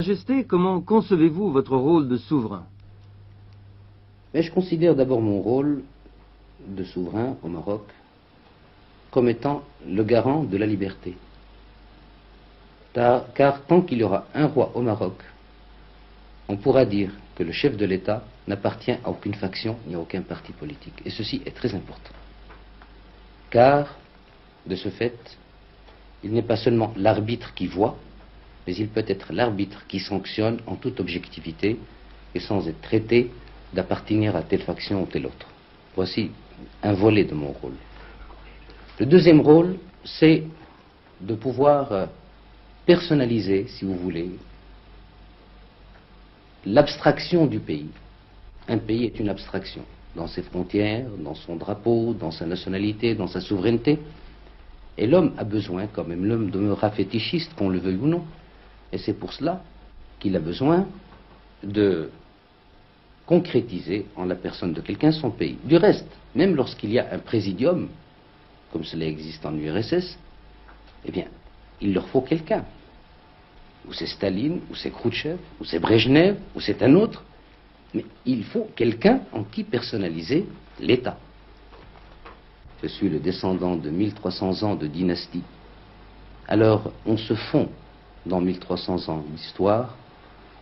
Majesté, comment concevez-vous votre rôle de souverain? Mais je considère d'abord mon rôle de souverain au Maroc comme étant le garant de la liberté. Car tant qu'il y aura un roi au Maroc, on pourra dire que le chef de l'État n'appartient à aucune faction ni à aucun parti politique. Et ceci est très important. Car, de ce fait, il n'est pas seulement l'arbitre qui voit, mais il peut être l'arbitre qui sanctionne en toute objectivité et sans être traité d'appartenir à telle faction ou telle autre. Voici un volet de mon rôle. Le deuxième rôle, c'est de pouvoir personnaliser, si vous voulez, l'abstraction du pays. Un pays est une abstraction, dans ses frontières, dans son drapeau, dans sa nationalité, dans sa souveraineté. Et l'homme a besoin, quand même, l'homme demeurera fétichiste, qu'on le veuille ou non. Et c'est pour cela qu'il a besoin de concrétiser en la personne de quelqu'un son pays. Du reste, même lorsqu'il y a un présidium, comme cela existe en URSS, eh bien, il leur faut quelqu'un. Ou c'est Staline, ou c'est Khrouchtchev, ou c'est Brejnev, ou c'est un autre. Mais il faut quelqu'un en qui personnaliser l'État. Je suis le descendant de 1300 ans de dynastie. Alors, on se fond dans 1300 ans d'histoire,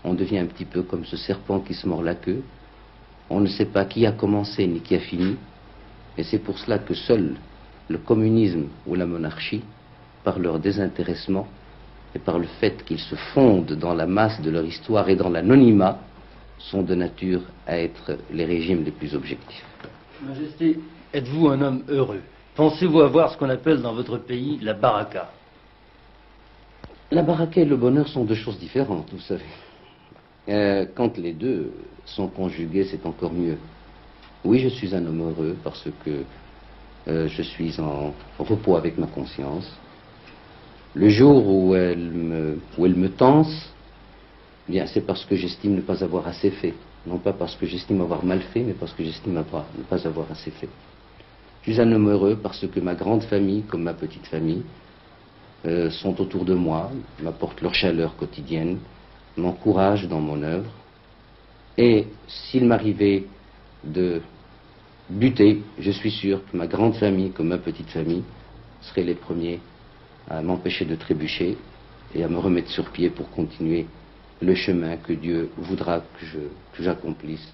on devient un petit peu comme ce serpent qui se mord la queue. On ne sait pas qui a commencé ni qui a fini. Et c'est pour cela que seul le communisme ou la monarchie, par leur désintéressement et par le fait qu'ils se fondent dans la masse de leur histoire et dans l'anonymat, sont de nature à être les régimes les plus objectifs. Majesté, êtes-vous un homme heureux? Pensez-vous avoir ce qu'on appelle dans votre pays la baraka? La baraka et le bonheur sont deux choses différentes, vous savez. Quand les deux sont conjugués, c'est encore mieux. Oui, je suis un homme heureux parce que je suis en repos avec ma conscience. Le jour où elle me tense, eh bien, c'est parce que j'estime ne pas avoir assez fait. Non pas parce que j'estime avoir mal fait, mais parce que j'estime ne pas avoir assez fait. Je suis un homme heureux parce que ma grande famille, comme ma petite famille, sont autour de moi, m'apportent leur chaleur quotidienne, m'encouragent dans mon œuvre. Et s'il m'arrivait de buter, je suis sûr que ma grande famille, comme ma petite famille, seraient les premiers à m'empêcher de trébucher et à me remettre sur pied pour continuer le chemin que Dieu voudra que j'accomplisse.